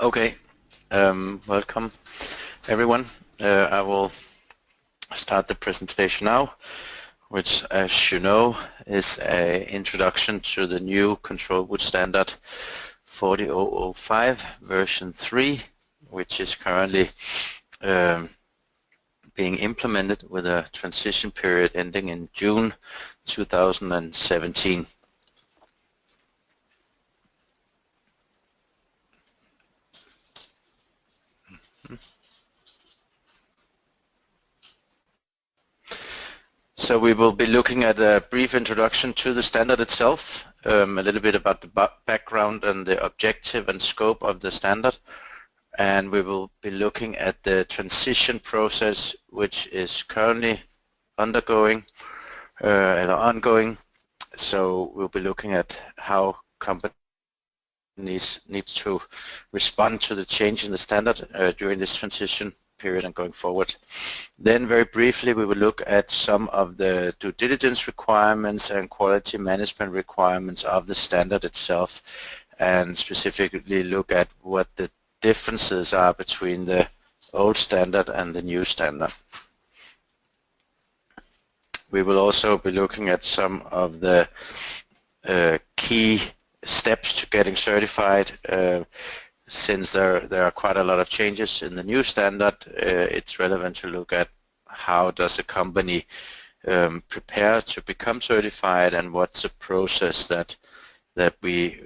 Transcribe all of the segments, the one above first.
Okay, welcome everyone. I will start the presentation now, which, as you know, is an introduction to the new control boot standard 40005 version 3, which is currently being implemented with a transition period ending in June 2017. So we will be looking at a brief introduction to the standard itself, a little bit about the background and the objective and scope of the standard, and we will be looking at the transition process which is currently ongoing. So we'll be looking at how companies need to respond to the change in the standard during this transition period and going forward. Then very briefly we will look at some of the due diligence requirements and quality management requirements of the standard itself, and specifically look at what the differences are between the old standard and the new standard. We will also be looking at some of the key steps to getting certified. Since there are quite a lot of changes in the new standard, it's relevant to look at how does a company prepare to become certified, and what's the process that we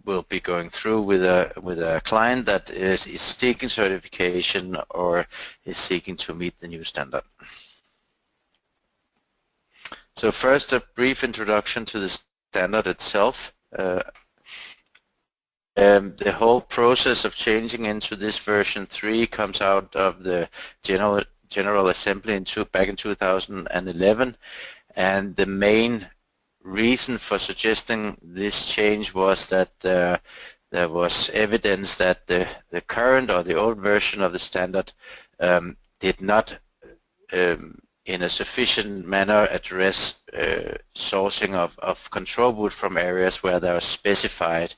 will be going through with a client that is seeking certification or is seeking to meet the new standard. So first, a brief introduction to the standard itself. The whole process of changing into this version 3 comes out of the General Assembly back in 2011, and the main reason for suggesting this change was that there was evidence that the current or the old version of the standard did not in a sufficient manner address sourcing of control boot from areas where there are specified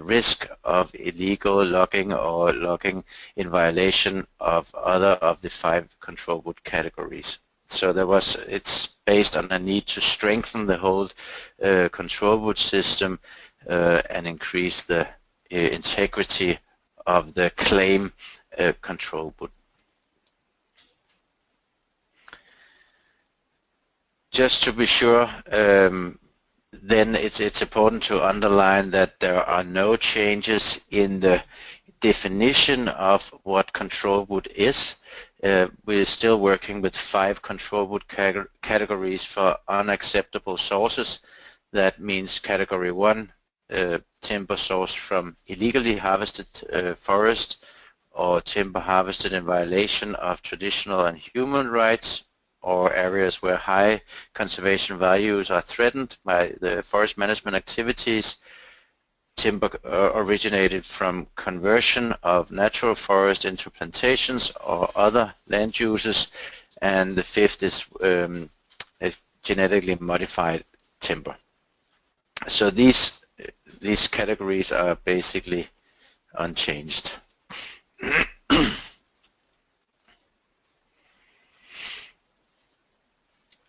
risk of illegal logging or logging in violation of other of the 5 control boot categories. So it's based on a need to strengthen the whole control boot system and increase the integrity of the claim control boot. Just to be sure, then it's important to underline that there are no changes in the definition of what control boot is. We're still working with 5 control boot categories for unacceptable sources. That means category 1, timber sourced from illegally harvested forest, or timber harvested in violation of traditional and human rights, or areas where high conservation values are threatened by the forest management activities, timber originated from conversion of natural forest into plantations or other land uses, and the 5th is genetically modified timber. So these categories are basically unchanged.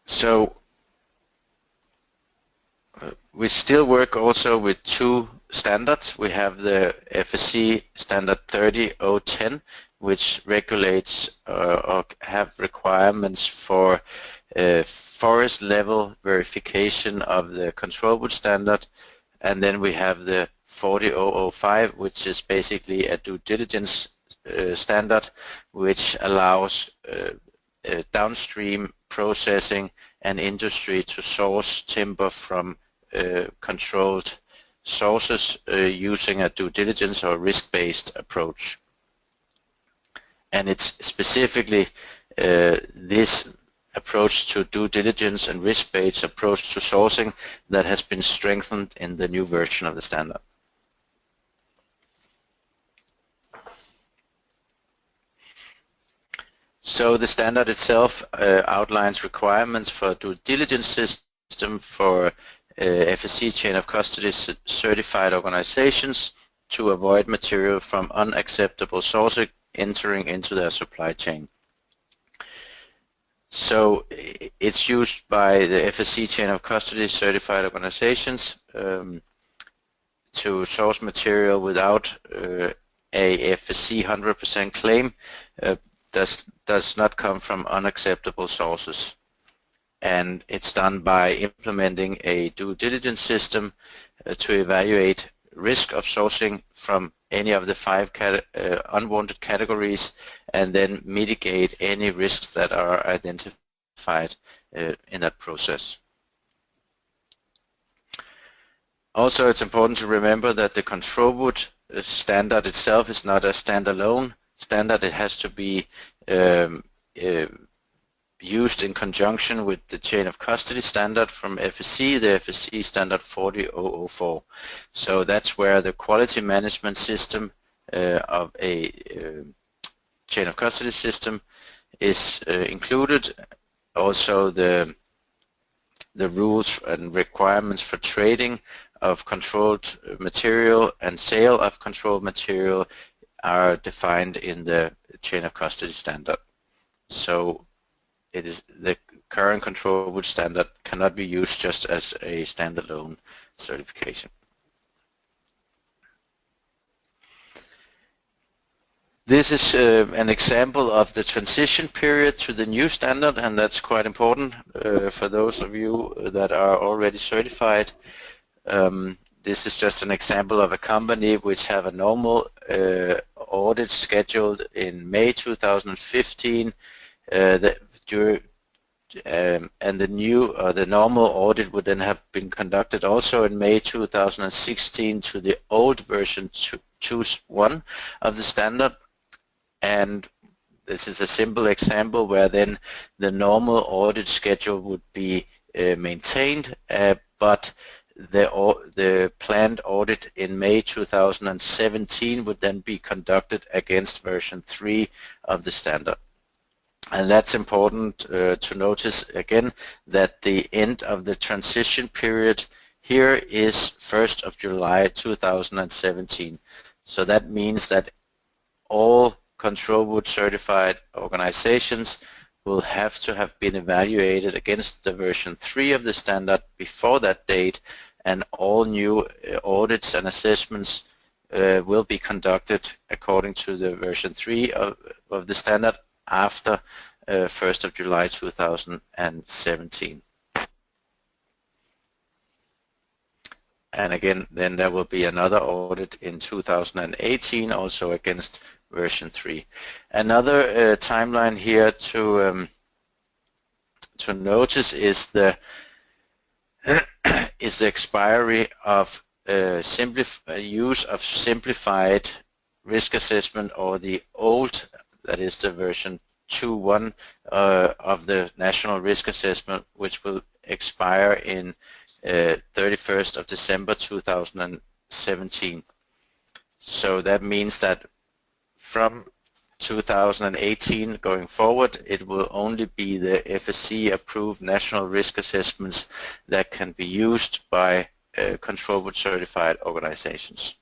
So we still work also with 2 standards. We have the FSC standard 30010, which regulates or have requirements for forest level verification of the control boot standard, and then we have the 40005, which is basically a due diligence standard, which allows downstream processing and industry to source timber from controlled sources using a due diligence or risk-based approach. And it's specifically this approach to due diligence and risk-based approach to sourcing that has been strengthened in the new version of the standard. So the standard itself outlines requirements for due diligence system for FSC chain of custody certified organizations to avoid material from unacceptable sources entering into their supply chain. So it's used by the FSC chain of custody certified organizations to source material without a FSC 100% claim does not come from unacceptable sources. And it's done by implementing a due diligence system to evaluate risk of sourcing from any of the 5 unwanted categories, and then mitigate any risks that are identified in that process. Also, it's important to remember that the control wood standard itself is not a standalone standard. It has to be used in conjunction with the chain of custody standard from FSC, the FSC standard 40004. So that's where the quality management system of a chain of custody system is included. Also the rules and requirements for trading of controlled material and sale of controlled material are defined in the chain of custody standard. So it is the current control wood standard cannot be used just as a standalone certification. This is an example of the transition period to the new standard, and that's quite important for those of you that are already certified. This is just an example of a company which have a normal audit scheduled in May 2015, and the normal audit would then have been conducted also in May 2016 to the old version 2.1 of the standard. And this is a simple example where then the normal audit schedule would be maintained, but the planned audit in May 2017 would then be conducted against version 3 of the standard. And that's important to notice again that the end of the transition period here is 1st of July 2017. So that means that all control wood certified organizations will have to have been evaluated against the version 3 of the standard before that date, and all new audits and assessments will be conducted according to the version 3 of the standard after 1st of July 2017. And again, then there will be another audit in 2018 also against version 3. Another timeline here to notice is the expiry of use of simplified risk assessment, or the old, that is the version 2.1 of the national risk assessment, which will expire in 31st of December 2017. So that means that from 2018 going forward, it will only be the FSC approved national risk assessments that can be used by control wood certified organizations.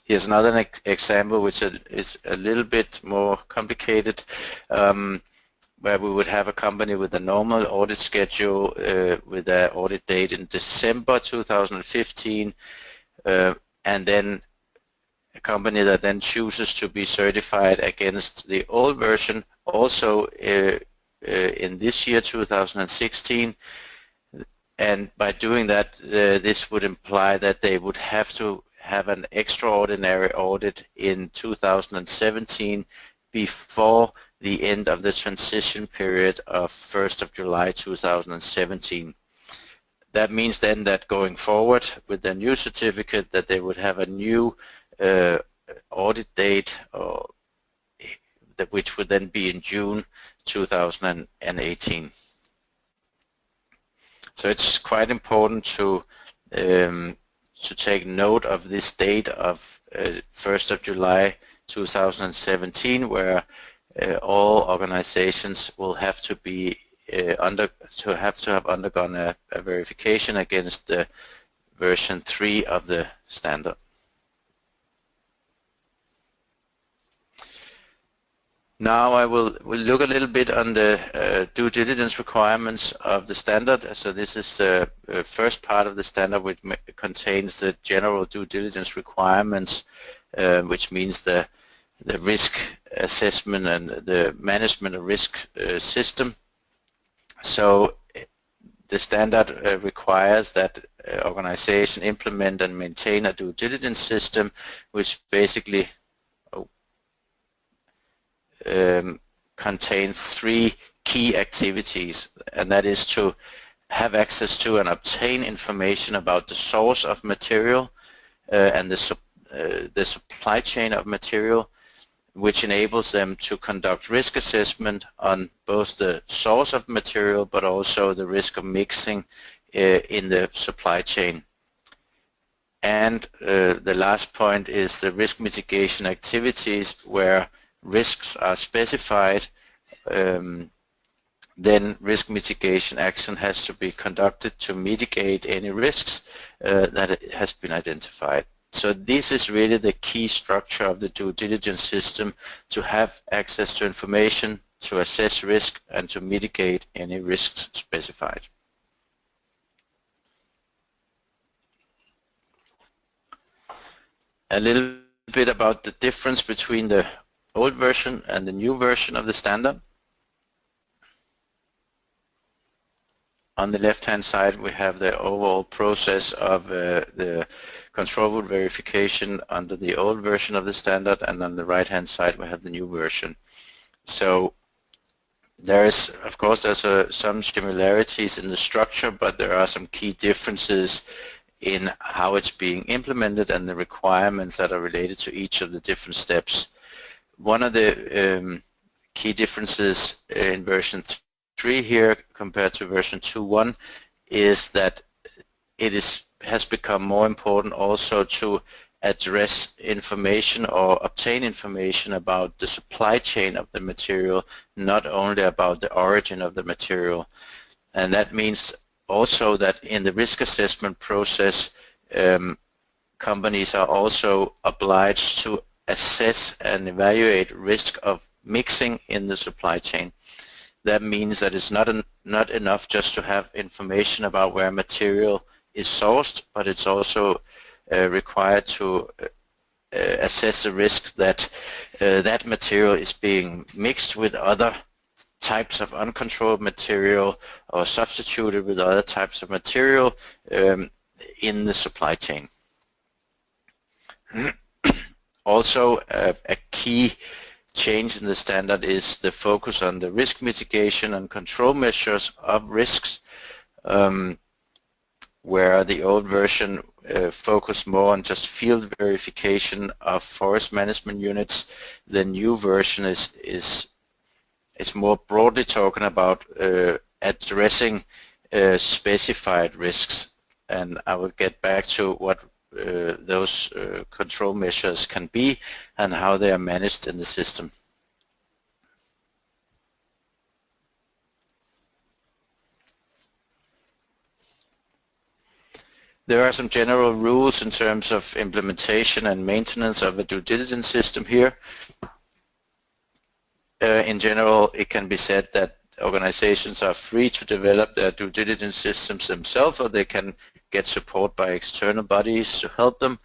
Here's another example which is a little bit more complicated, where we would have a company with a normal audit schedule with an audit date in December 2015, and then a company that then chooses to be certified against the old version also in this year 2016. And by doing that, this would imply that they would have to have an extraordinary audit in 2017 before the end of the transition period of 1st of July 2017. That means then that going forward with the new certificate, that they would have a new audit date, which would then be in June 2018. So it's quite important to take note of this date of 1st of July 2017, where all organizations will have to be have undergone a verification against the version 3 of the standard. Now I will look a little bit on the due diligence requirements of the standard. So this is the first part of the standard, which contains the general due diligence requirements, which means the risk assessment and the management of risk system. So the standard requires that organization implement and maintain a due diligence system, which basically contains 3 key activities, and that is to have access to and obtain information about the source of material and the supply chain of material, which enables them to conduct risk assessment on both the source of material but also the risk of mixing in the supply chain. And the last point is the risk mitigation activities, where risks are specified, then risk mitigation action has to be conducted to mitigate any risks that has been identified. So this is really the key structure of the due diligence system: to have access to information, to assess risk, and to mitigate any risks specified. A little bit about the difference between the old version and the new version of the standard. On the left-hand side, we have the overall process of the control board verification under the old version of the standard, and on the right-hand side, we have the new version. So there is, of course, there's some similarities in the structure, but there are some key differences in how it's being implemented and the requirements that are related to each of the different steps. One of the key differences in version 3 here compared to version 2.1 is that it has become more important also to address information or obtain information about the supply chain of the material, not only about the origin of the material. And that means also that in the risk assessment process, companies are also obliged to assess and evaluate risk of mixing in the supply chain. That means that it's not enough just to have information about where material is sourced, but it's also required to assess the risk that that material is being mixed with other types of uncontrolled material or substituted with other types of material in the supply chain. Also, a key change in the standard is the focus on the risk mitigation and control measures of risks, where the old version focused more on just field verification of forest management units. The new version is more broadly talking about addressing specified risks, and I will get back to what those control measures can be and how they are managed in the system. There are some general rules in terms of implementation and maintenance of a due diligence system here. In general, it can be said that organizations are free to develop their due diligence systems themselves, or they can get support by external bodies to help them.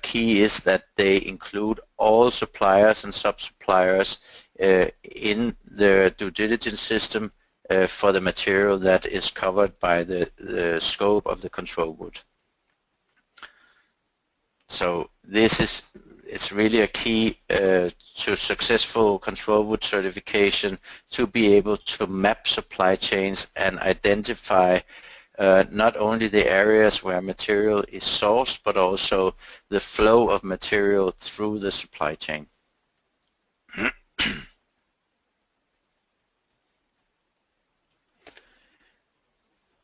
Key is that they include all suppliers and sub-suppliers in their due diligence system for the material that is covered by the scope of the control board. So this is, it's really a key to successful control board certification, to be able to map supply chains and identify not only the areas where material is sourced, but also the flow of material through the supply chain.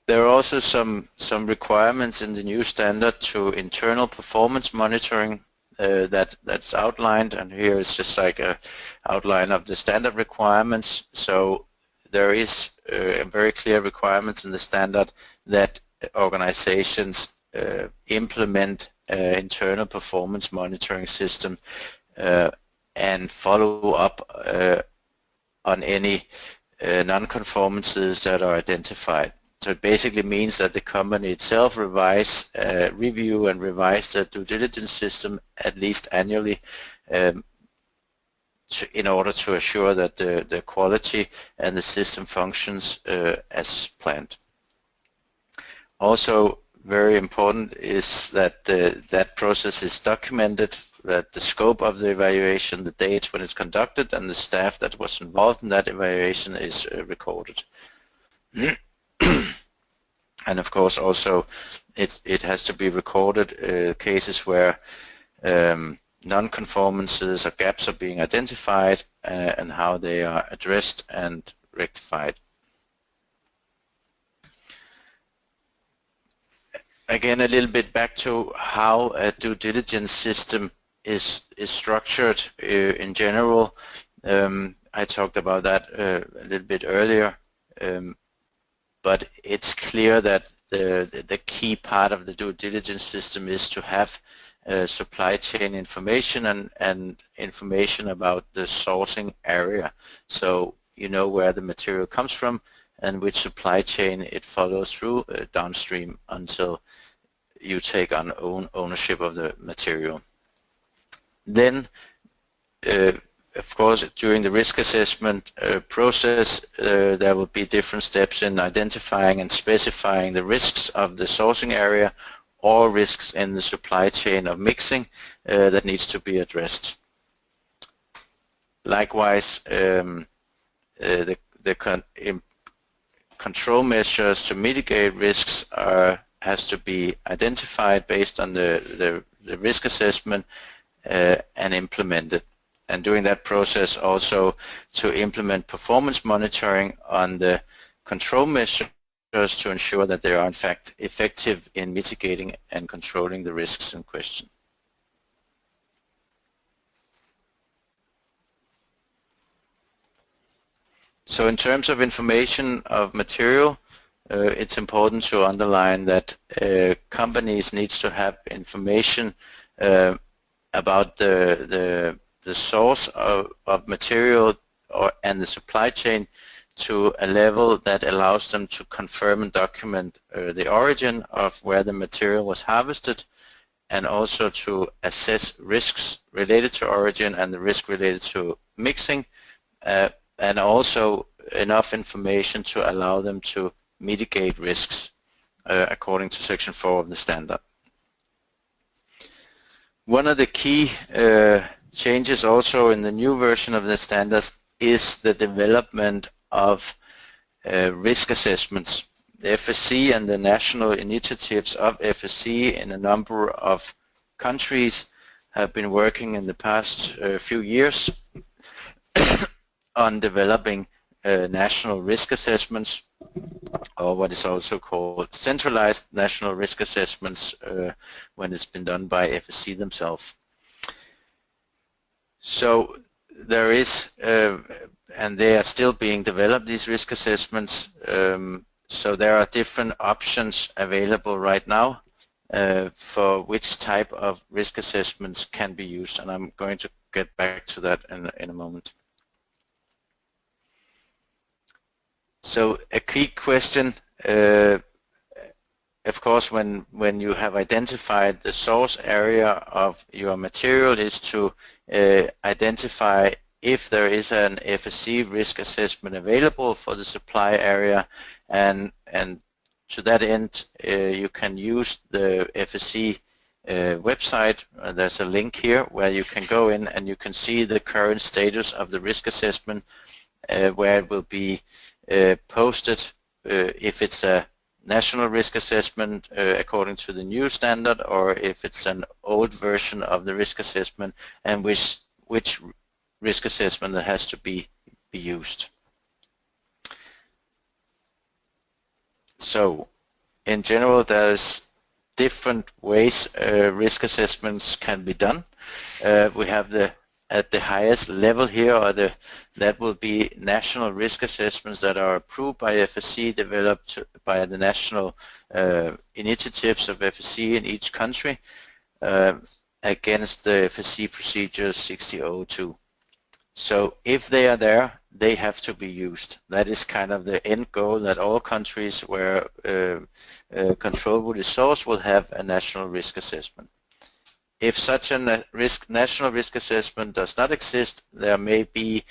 There are also some requirements in the new standard to internal performance monitoring that's outlined, and here is just like a outline of the standard requirements. So there is very clear requirements in the standard that organizations implement internal performance monitoring system and follow up on any non-conformances that are identified. So it basically means that the company itself review and revise the due diligence system at least annually in order to assure that the quality and the system functions as planned. Also very important is that that process is documented, that the scope of the evaluation, the dates when it's conducted, and the staff that was involved in that evaluation is recorded. And of course also it has to be recorded cases where non-conformances or gaps are being identified and how they are addressed and rectified. Again, a little bit back to how a due diligence system is structured in general. I talked about that a little bit earlier, but it's clear that the key part of the due diligence system is to have supply chain information and information about the sourcing area. So you know where the material comes from and which supply chain it follows through downstream until you take on ownership of the material. Then, of course, during the risk assessment process, there will be different steps in identifying and specifying the risks of the sourcing area or risks in the supply chain of mixing that needs to be addressed. Likewise, the control measures to mitigate risks has to be identified based on the risk assessment and implemented. And during that process also to implement performance monitoring on the control measures to ensure that they are in fact effective in mitigating and controlling the risks in question. So in terms of information of material, it's important to underline that companies needs to have information about the source of material and the supply chain to a level that allows them to confirm and document the origin of where the material was harvested, and also to assess risks related to origin and the risk related to mixing, and also enough information to allow them to mitigate risks according to Section 4 of the standard. One of the key changes also in the new version of the standards is the development of risk assessments. The FSC and the national initiatives of FSC in a number of countries have been working in the past few years on developing national risk assessments, or what is also called centralized national risk assessments when it's been done by FSC themselves. So there is, and they are still being developed, these risk assessments. So there are different options available right now for which type of risk assessments can be used, and I'm going to get back to that in a moment. So a key question, of course, when you have identified the source area of your material, is to identify if there is an FSC risk assessment available for the supply area, and to that end you can use the FSC website. There's a link here where you can go in and you can see the current status of the risk assessment, where it will be posted if it's a national risk assessment according to the new standard, or if it's an old version of the risk assessment, and which risk assessment that has to be used. So in general, there's different ways risk assessments can be done. We have the at the highest level here, or that will be national risk assessments that are approved by FSC, developed by the national initiatives of FSC in each country against the FSC procedure 6002. So if they are there, they have to be used. That is kind of the end goal, that all countries where control wood is sourced will have a national risk assessment. If such a national risk assessment does not exist, there may be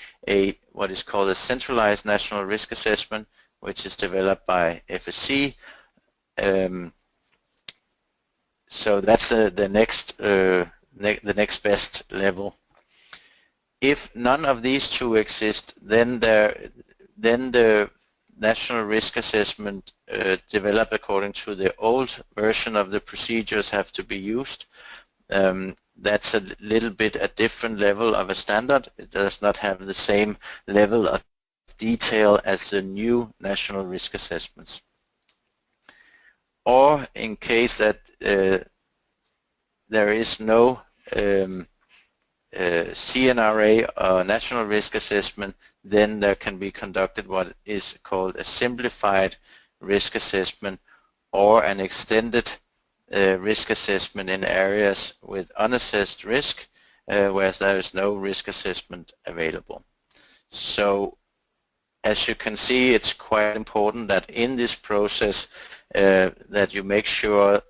what is called a centralized national risk assessment, which is developed by FSC. So that's the next best level. If none of these two exist, then the national risk assessment developed according to the old version of the procedures have to be used. That's a little bit a different level of a standard. It does not have the same level of detail as the new national risk assessments. Or in case that there is no CNRA or national risk assessment, then there can be conducted what is called a simplified risk assessment or an extended risk assessment in areas with unassessed risk, whereas there is no risk assessment available. So as you can see, it's quite important that in this process that you make sure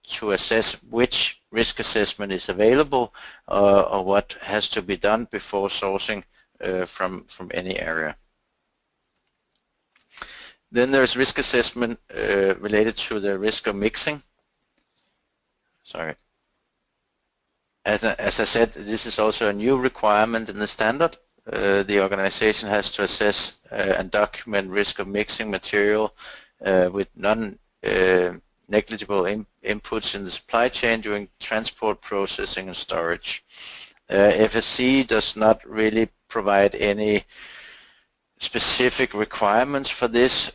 to assess which risk assessment is available or what has to be done before sourcing from any area. Then there's risk assessment related to the risk of mixing. Sorry. As I said, this is also a new requirement in the standard. The organization has to assess and document risk of mixing material with non-negligible inputs in the supply chain during transport, processing, and storage. FSC does not really provide any specific requirements for this,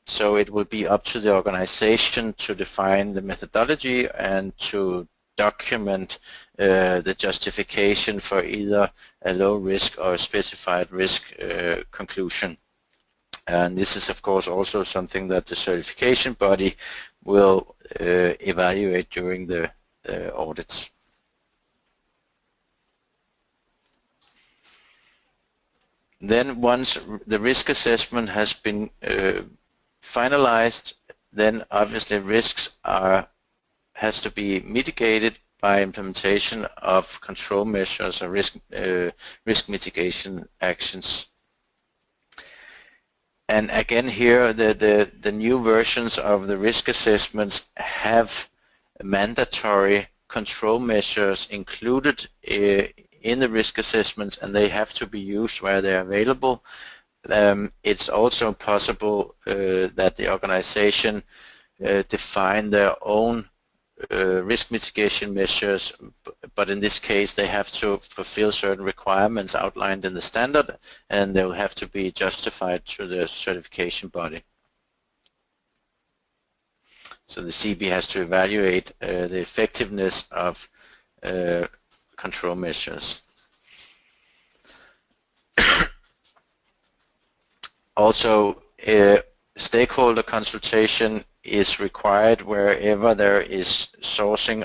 so it will be up to the organization to define the methodology and to document the justification for either a low risk or a specified risk conclusion. And this is of course also something that the certification body will evaluate during the audits. Then once the risk assessment has been finalized, then obviously risks has to be mitigated by implementation of control measures or risk mitigation actions. And again here the new versions of the risk assessments have mandatory control measures included in the risk assessments, and they have to be used where they're available. It's also possible that the organization define their own risk mitigation measures, but in this case they have to fulfill certain requirements outlined in the standard, and they will have to be justified to the certification body. So the CB has to evaluate the effectiveness of control measures. Also, stakeholder consultation is required wherever there is sourcing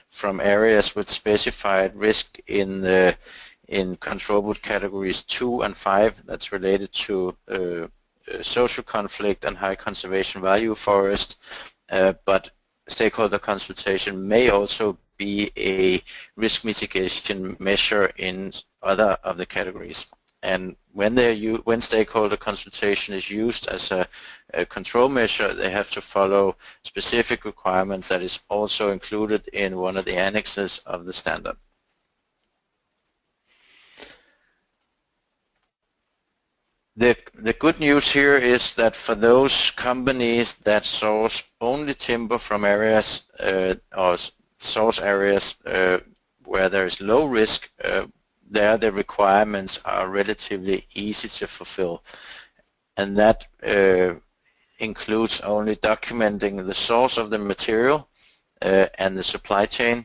from areas with specified risk in control wood categories 2 and 5. That's related to social conflict and high conservation value forest. But stakeholder consultation may also be a risk mitigation measure in other of the categories. And when stakeholder consultation is used as a control measure, they have to follow specific requirements that is also included in one of the annexes of the standard. The good news here is that for those companies that source only timber from areas or source areas where there is low risk, there the requirements are relatively easy to fulfill, and that includes only documenting the source of the material and the supply chain,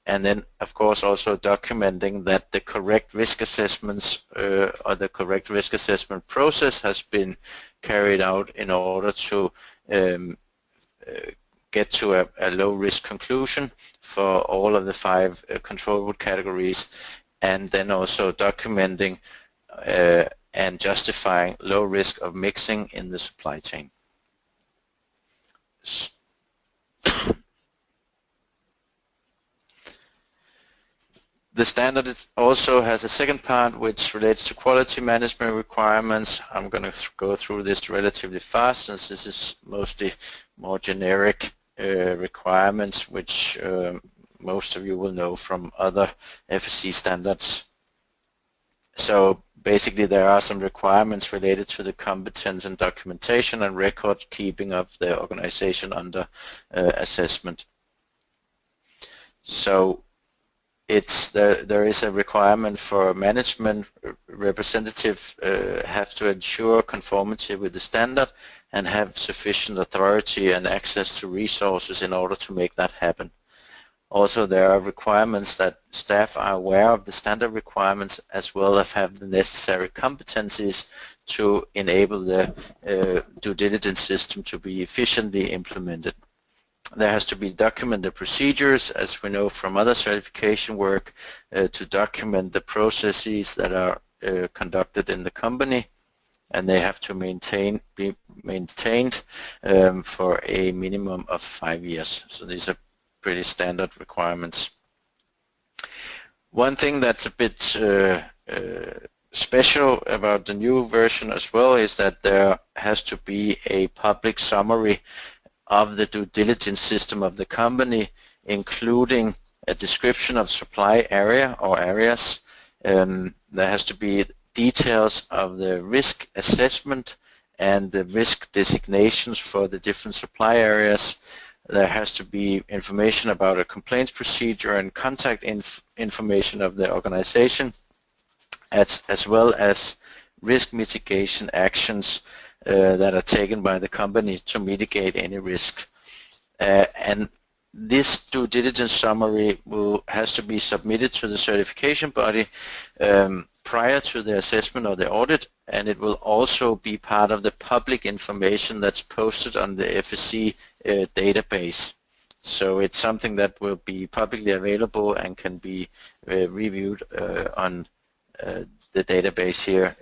and then of course also documenting that the correct risk assessments or the correct risk assessment process has been carried out in order to get to a low risk conclusion for all of the 5 control root categories, and then also documenting and justifying low risk of mixing in the supply chain. The standard also has a second part which relates to quality management requirements. I'm going to go through this relatively fast since this is mostly more generic requirements which most of you will know from other FSC standards. So basically there are some requirements related to the competence and documentation and record keeping of the organization under assessment. So there is a requirement for management representative have to ensure conformity with the standard and have sufficient authority and access to resources in order to make that happen. Also, there are requirements that staff are aware of the standard requirements as well as have the necessary competencies to enable the due diligence system to be efficiently implemented. There has to be documented procedures, as we know from other certification work, to document the processes that are conducted in the company, and they have to be maintained for a minimum of 5 years. So these are pretty standard requirements. One thing that's a bit special about the new version as well is that there has to be a public summary of the due diligence system of the company, including a description of supply area or areas. There has to be details of the risk assessment and the risk designations for the different supply areas. There has to be information about a complaints procedure and contact information of the organization, as well as risk mitigation actions that are taken by the company to mitigate any risk. And this due diligence summary has to be submitted to the certification body prior to the assessment or the audit, and it will also be part of the public information that's posted on the FSC database. So it's something that will be publicly available and can be reviewed on the database here,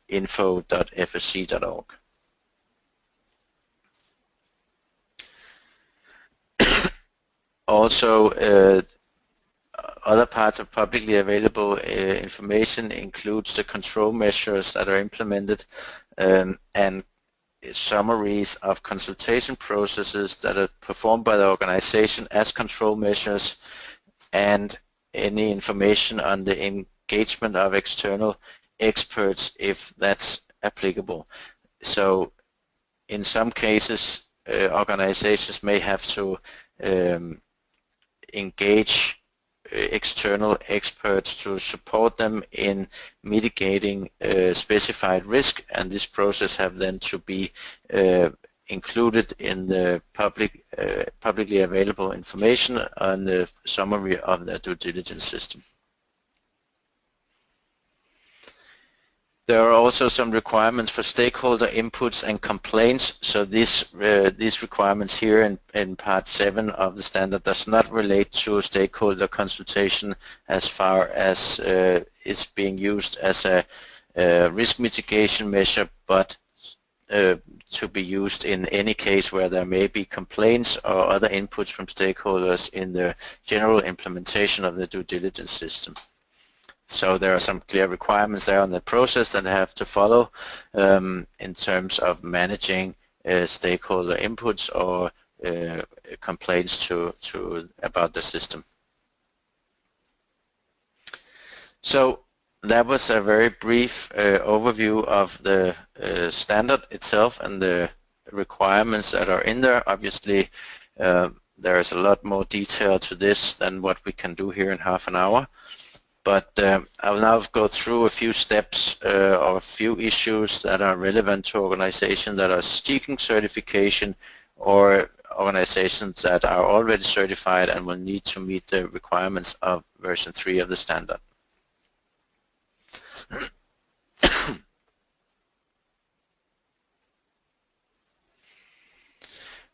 info.fsc.org. Also, other parts of publicly available information includes the control measures that are implemented and summaries of consultation processes that are performed by the organization as control measures, and any information on the engagement of external experts if that's applicable. So in some cases organizations may have to engage external experts to support them in mitigating specified risk, and this process have then to be included in the publicly available information on the summary of the due diligence system. There are also some requirements for stakeholder inputs and complaints. So these requirements here in Part 7 of the standard does not relate to stakeholder consultation as far as it's being used as a risk mitigation measure, but to be used in any case where there may be complaints or other inputs from stakeholders in the general implementation of the due diligence system. So there are some clear requirements there on the process that have to follow in terms of managing stakeholder inputs or complaints about the system. So that was a very brief overview of the standard itself and the requirements that are in there. Obviously, there is a lot more detail to this than what we can do here in half an hour. But I will now go through a few steps or a few issues that are relevant to organizations that are seeking certification or organizations that are already certified and will need to meet the requirements of version 3 of the standard.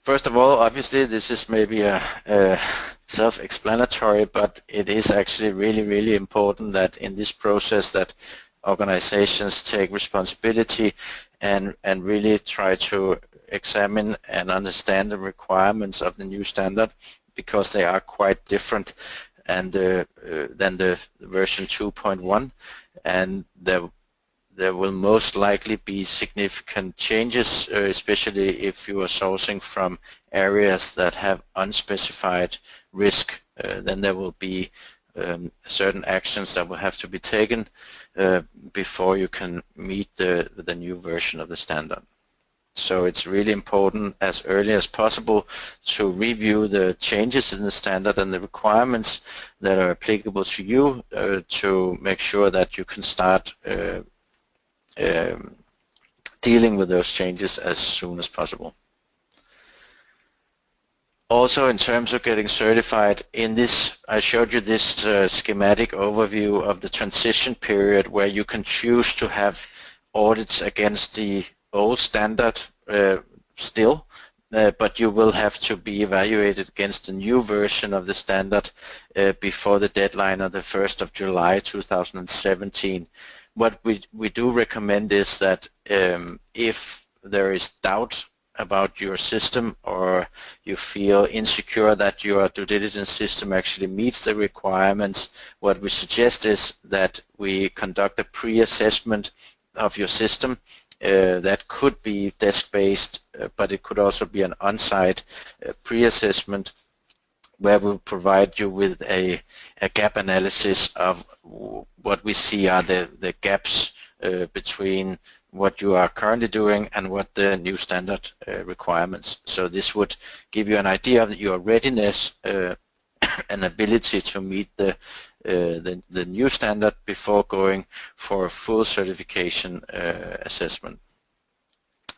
First of all, obviously, this is maybe a self-explanatory, but it is actually really important that in this process that organizations take responsibility and really try to examine and understand the requirements of the new standard, because they are quite different and than the version 2.1, and there will most likely be significant changes, especially if you are sourcing from areas that have unspecified risk. Then there will be certain actions that will have to be taken before you can meet the new version of the standard. So it's really important as early as possible to review the changes in the standard and the requirements that are applicable to you to make sure that you can start dealing with those changes as soon as possible. Also, in terms of getting certified, in this I showed you this schematic overview of the transition period where you can choose to have audits against the old standard still, but you will have to be evaluated against the new version of the standard before the deadline of the 1st of July 2017. What we do recommend is that if there is doubt about your system or you feel insecure that your due diligence system actually meets the requirements, what we suggest is that we conduct a pre-assessment of your system. That could be desk-based, but it could also be an on-site pre-assessment where we'll provide you with a gap analysis of what we see are the gaps between what you are currently doing and what the new standard requirements. So this would give you an idea of your readiness and ability to meet the new standard before going for a full certification assessment.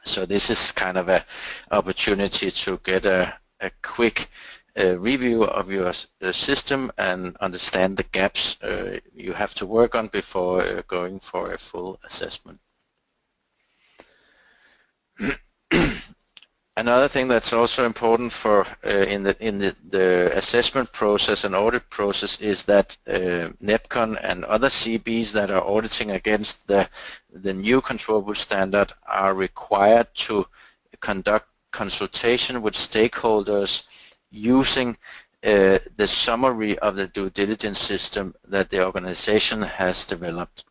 So this is kind of an opportunity to get a quick review of your system and understand the gaps you have to work on before going for a full assessment. Another thing that's also important for in the assessment process and audit process is that NEPCON and other CBs that are auditing against the new controllable standard are required to conduct consultation with stakeholders using the summary of the due diligence system that the organization has developed.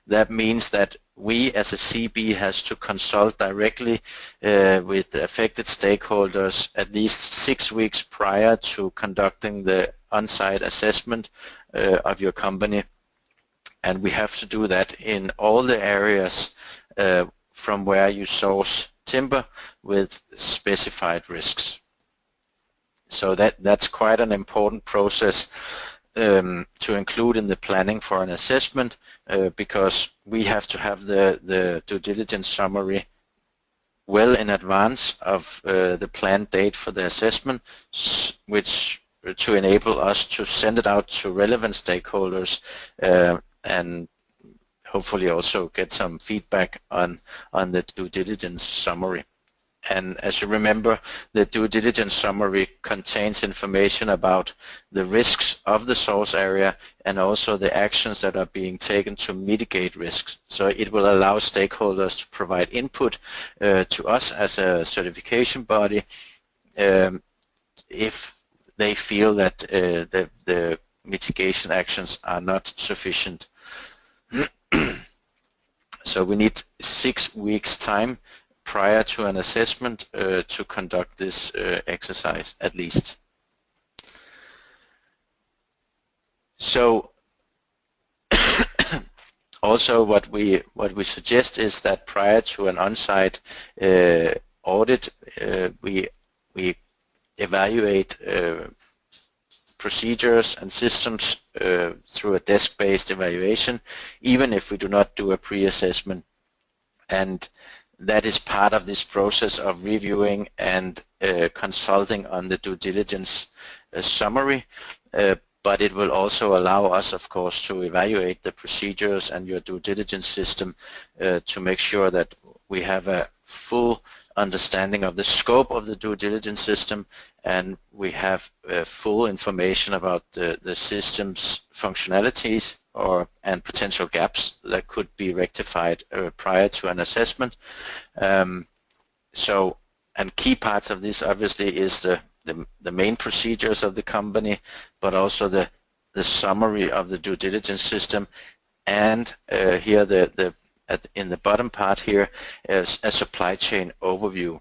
That means that we as a CB has to consult directly with the affected stakeholders at least 6 weeks prior to conducting the on-site assessment of your company, and we have to do that in all the areas from where you source timber with specified risks. So that's quite an important process to include in the planning for an assessment because we have to have the due diligence summary well in advance of the planned date for the assessment, which to enable us to send it out to relevant stakeholders and hopefully also get some feedback on the due diligence summary. And as you remember, the due diligence summary contains information about the risks of the source area and also the actions that are being taken to mitigate risks. So it will allow stakeholders to provide input to us as a certification body if they feel that the mitigation actions are not sufficient. So we need 6 weeks time prior to an assessment to conduct this exercise at least. So also what we suggest is that prior to an on-site audit we evaluate procedures and systems through a desk-based evaluation, even if we do not do a pre-assessment, and that is part of this process of reviewing and consulting on the due diligence summary, but it will also allow us, of course, to evaluate the procedures and your due diligence system to make sure that we have a full understanding of the scope of the due diligence system, and we have full information about the system's functionalities and potential gaps that could be rectified prior to an assessment. And key parts of this obviously is the main procedures of the company, but also the summary of the due diligence system, and here in the bottom part here is a supply chain overview.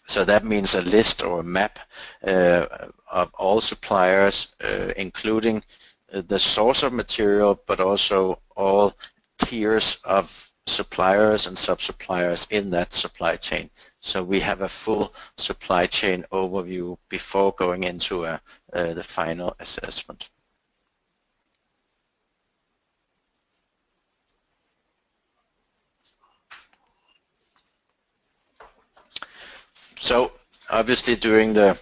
So that means a list or a map of all suppliers, including the source of material, but also all tiers of suppliers and sub-suppliers in that supply chain. So we have a full supply chain overview before going into the final assessment. So obviously during the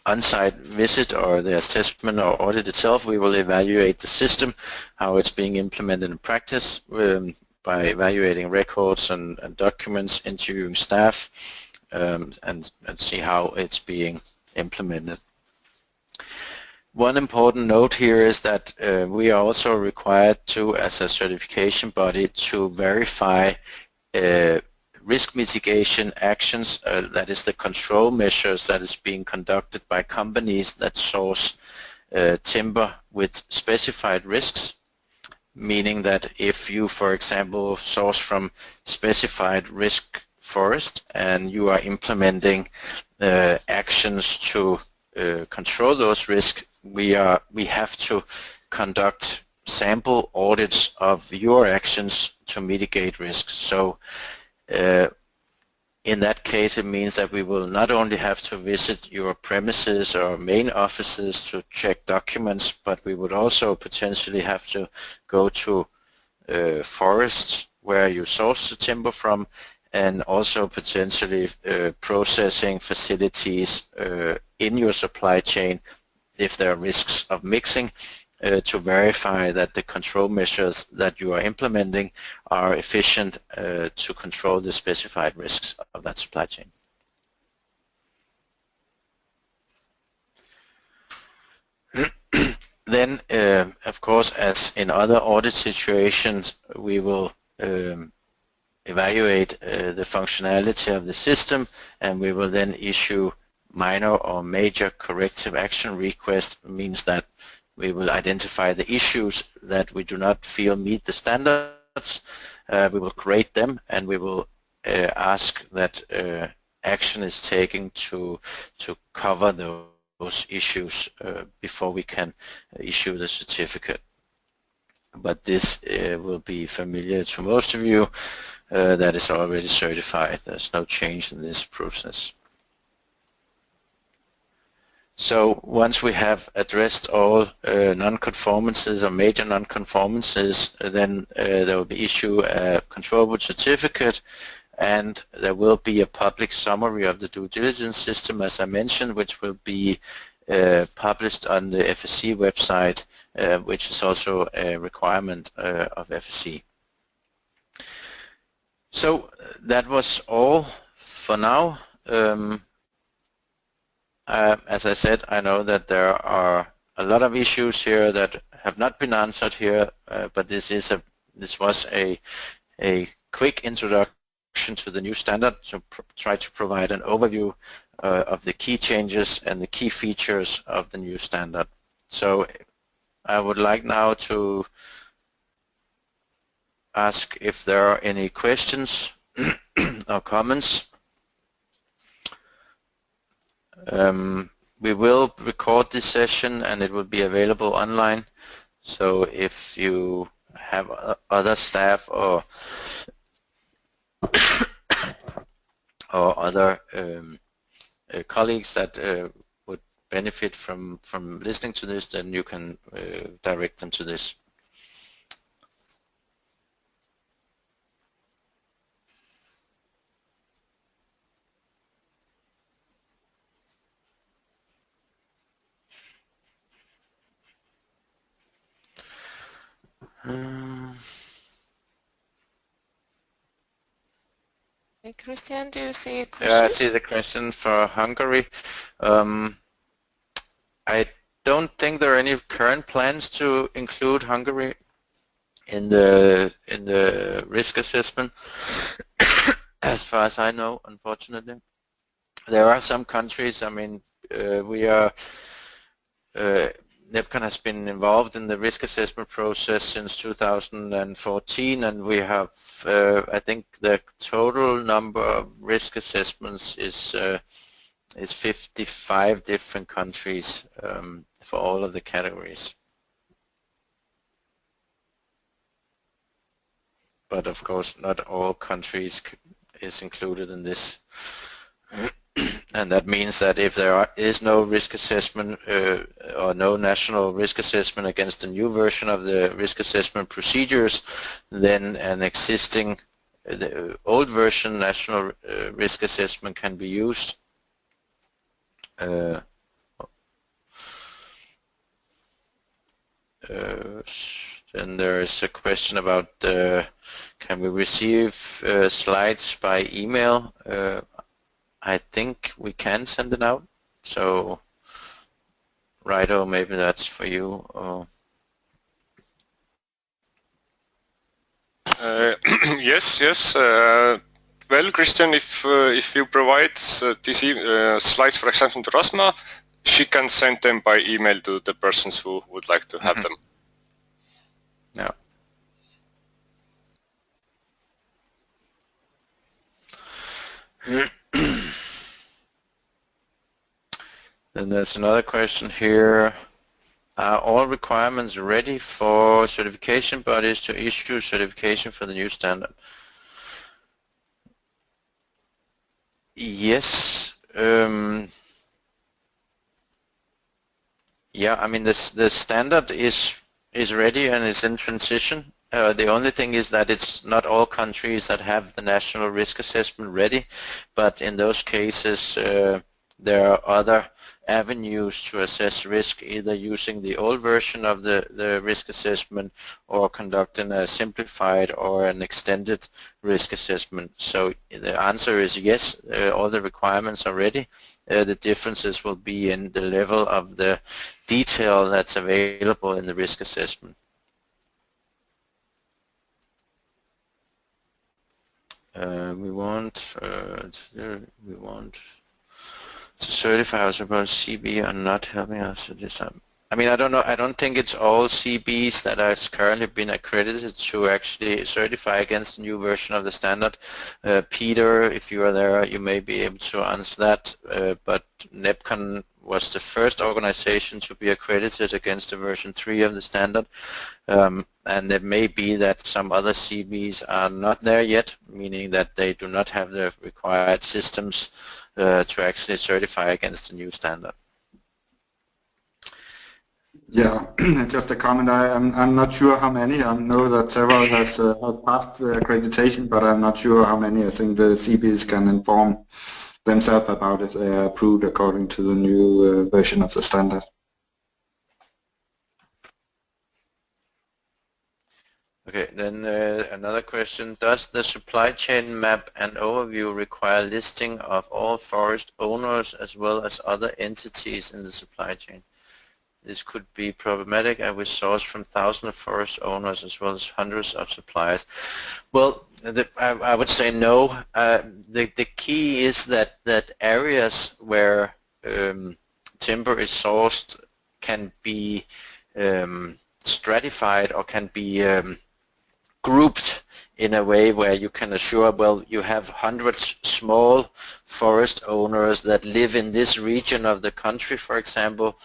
on-site visit or the assessment or audit itself, we will evaluate the system, how it's being implemented in practice, by evaluating records and documents, interviewing staff, and see how it's being implemented. One important note here is that we are also required to, as a certification body, to verify risk mitigation actions, that is the control measures that is being conducted by companies that source timber with specified risks, meaning that if you, for example, source from specified risk forest and you are implementing actions to control those risks, we have to conduct sample audits of your actions to mitigate risks. So in that case, it means that we will not only have to visit your premises or main offices to check documents, but we would also potentially have to go to forests where you source the timber from, and also potentially processing facilities in your supply chain if there are risks of mixing, to verify that the control measures that you are implementing are efficient to control the specified risks of that supply chain. Then, of course, as in other audit situations, we will evaluate the functionality of the system, and we will then issue minor or major corrective action requests. Means that we will identify the issues that we do not feel meet the standards. We will grade them, and we will ask that action is taken to cover those issues before we can issue the certificate. But this will be familiar to most of you. That is already certified. There's no change in this process. So once we have addressed all non-conformances or major non-conformances, then there will be issued a control board certificate, and there will be a public summary of the due diligence system, as I mentioned, which will be published on the FSC website, which is also a requirement of FSC. So that was all for now. As I said, I know that there are a lot of issues here that have not been answered here, but this was a quick introduction to the new standard to try to provide an overview of the key changes and the key features of the new standard. So I would like now to ask if there are any questions or comments. We will record this session and it will be available online, so if you have other staff or other colleagues that would benefit from listening to this, then you can direct them to this. Hey, Christian, do you see a Yeah, I question? see the question for Hungary. I don't think there are any current plans to include Hungary in the risk assessment, as far as I know, unfortunately. There are some countries, I mean, we are, NEPCON has been involved in the risk assessment process since 2014, and we have, I think the total number of risk assessments is 55 different countries for all of the categories. But of course, not all countries is included in this. And that means that if there is no risk assessment or no national risk assessment against the new version of the risk assessment procedures, then an existing, the old version national risk assessment can be used. Then there is a question about can we receive slides by email? I think we can send it out. So, Rido, maybe that's for you. Or Yes. Well, Christian, if you provide these slides, for example, to Rosma, she can send them by email to the persons who would like to have them. Yeah. Then there's another question here. Are all requirements ready for certification bodies to issue certification for the new standard? Yes. Yeah, I mean the standard is ready and is in transition. The only thing is that it's not all countries that have the national risk assessment ready, but in those cases there are other avenues to assess risk, either using the old version of the risk assessment or conducting a simplified or an extended risk assessment. So the answer is yes, all the requirements are ready. The differences will be in the level of the detail that's available in the risk assessment. We want to certify us about CB are not helping us to decide. I mean, I don't know. I don't think it's all CBs that has currently been accredited to actually certify against the new version of the standard. Peter, if you are there, you may be able to answer that. But NEPCON was the first organization to be accredited against the version 3 of the standard. And it may be that some other CBs are not there yet, meaning that they do not have the required systems to actually certify against the new standard. Yeah, just a comment. I'm not sure how many. I know that several has passed the accreditation, but I'm not sure how many. I think the CBs can inform themselves about if they are approved according to the new version of the standard. Okay, then another question. Does the supply chain map and overview require listing of all forest owners as well as other entities in the supply chain? This could be problematic and we source from thousands of forest owners as well as hundreds of suppliers. Well, I would say no. The key is that areas where timber is sourced can be stratified or can be grouped in a way where you can assure, well, you have hundreds small forest owners that live in this region of the country, for example,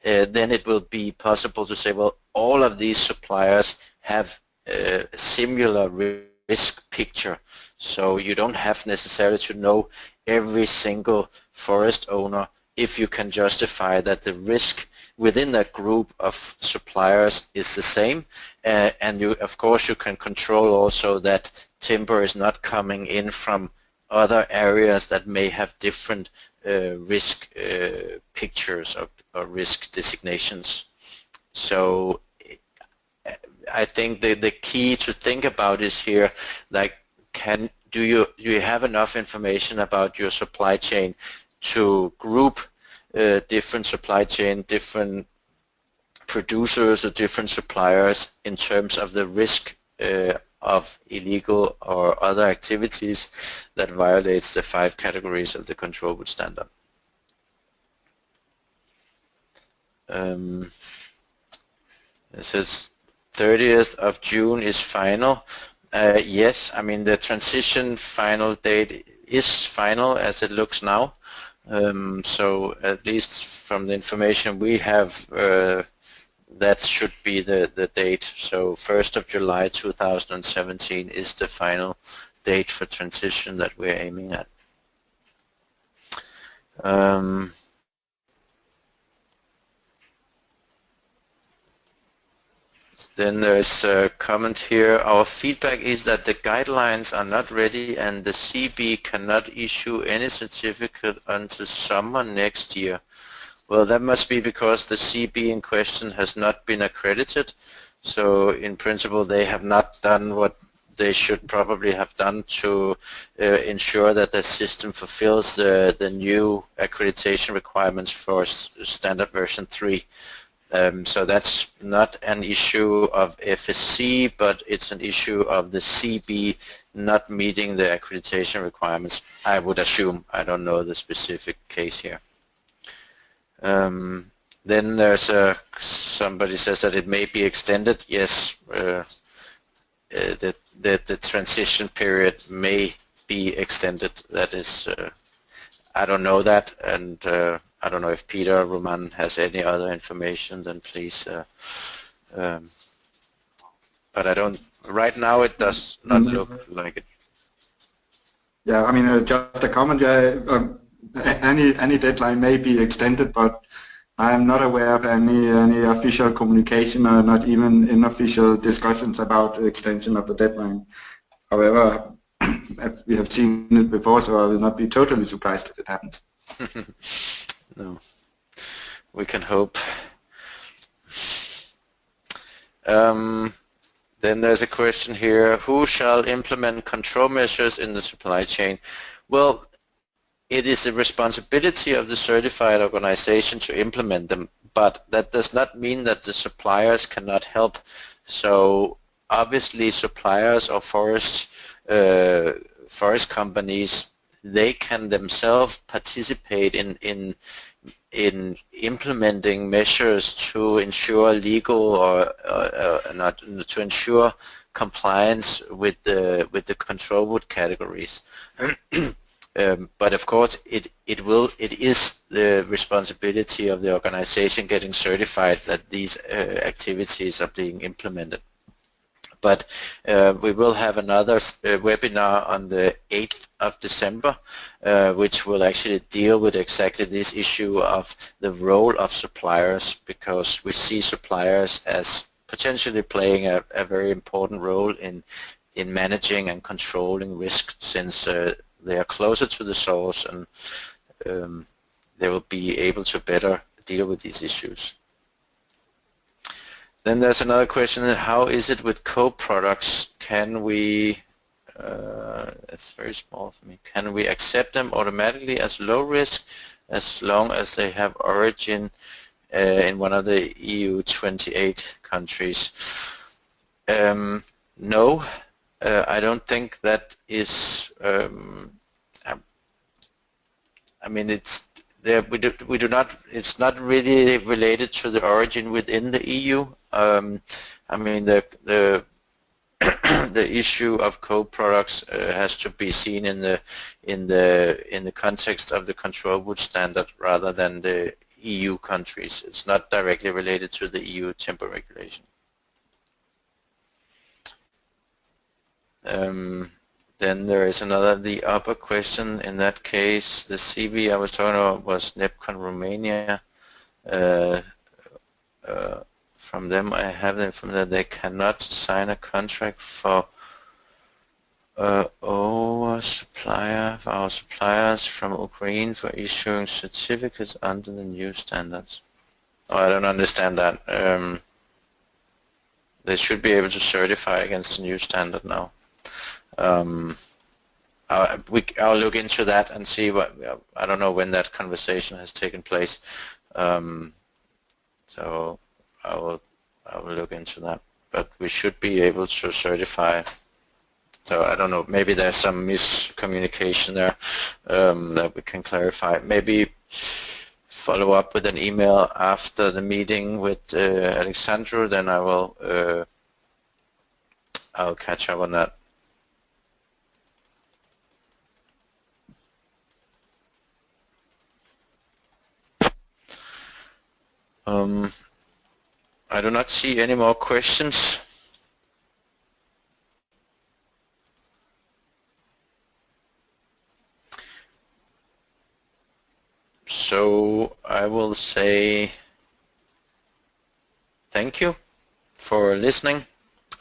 then it will be possible to say, well, all of these suppliers have a similar risk picture. So you don't have necessarily to know every single forest owner if you can justify that the risk within that group of suppliers is the same, and you, of course, you can control also that timber is not coming in from other areas that may have different risk pictures or risk designations. So I think the key to think about is here, like, do you have enough information about your supply chain to group different supply chain, different producers or different suppliers in terms of the risk of illegal or other activities that violates the 5 categories of the control board standard. It says 30th of June is final. Yes, I mean the transition final date is final as it looks now. So at least from the information we have, that should be the date. So 1st of July 2017 is the final date for transition that we're aiming at. Then there's a comment here. Our feedback is that the guidelines are not ready and the CB cannot issue any certificate until summer next year. Well, that must be because the CB in question has not been accredited. So in principle, they have not done what they should probably have done to ensure that the system fulfills the new accreditation requirements for standard version 3. So that's not an issue of FSC, but it's an issue of the CB not meeting the accreditation requirements, I would assume. I don't know the specific case here. Then there's somebody says that it may be extended. Yes, the transition period may be extended. That is, I don't know that, and I don't know if Peter or Roman has any other information, then please. But I don't, right now it does not look like it. Yeah, I mean, just a comment, any deadline may be extended, but I am not aware of any official communication or not even unofficial discussions about the extension of the deadline. However, we have seen it before, so I will not be totally surprised if it happens. No, we can hope. Then there's a question here, who shall implement control measures in the supply chain? Well, it is the responsibility of the certified organization to implement them, but that does not mean that the suppliers cannot help. So obviously suppliers or forest companies, they can themselves participate in implementing measures to ensure legal or not to ensure compliance with the control board categories. But of course, it is the responsibility of the organization getting certified that these activities are being implemented. But we will have another webinar on the 8th of December, which will actually deal with exactly this issue of the role of suppliers, because we see suppliers as potentially playing a very important role in managing and controlling risk, since they are closer to the source and they will be able to better deal with these issues. Then there's another question, how is it with co-products? Can we, it's very small for me, can we accept them automatically as low risk as long as they have origin in one of the EU 28 countries? No, I don't think that is, I mean, it's there. We do not. It's not really related to the origin within the EU. I mean, the issue of co-products has to be seen in the context of the control board standard rather than the EU countries. It's not directly related to the EU timber regulation. Then there is the upper question. In that case, the CB I was talking about was NEPCON Romania. From them, I have them from that they cannot sign a contract for our suppliers from Ukraine for issuing certificates under the new standards. Oh, I don't understand that. they should be able to certify against the new standard now. I'll look into that and see what, I don't know when that conversation has taken place. So I will look into that, but we should be able to certify. So I don't know, maybe there's some miscommunication there that we can clarify. Maybe follow up with an email after the meeting with Alexandru, then I'll catch up on that. I do not see any more questions. So I will say thank you for listening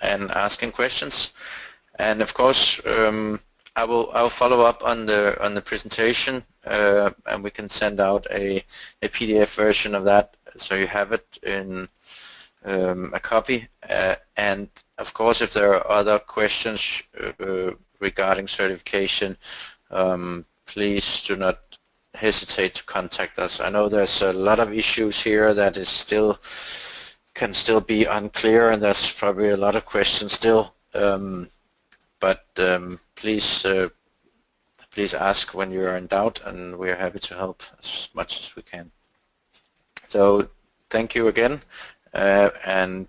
and asking questions, and of course I'll follow up on the presentation, and we can send out a PDF version of that so you have it in a copy, and of course if there are other questions regarding certification, please do not hesitate to contact us. I know there's a lot of issues here that can still be unclear, and there's probably a lot of questions still, but please ask when you are in doubt, and we are happy to help as much as we can. So thank you again, and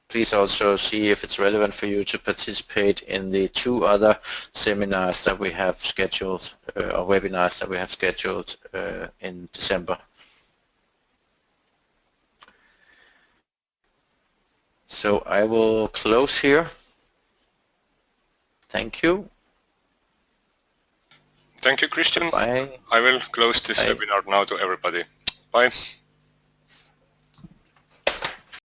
please also see if it's relevant for you to participate in the 2 other seminars that we have scheduled, or webinars that we have scheduled in December. So I will close here. Thank you. Thank you, Christian. Bye. I will close this Bye. webinar now to everybody. Bye.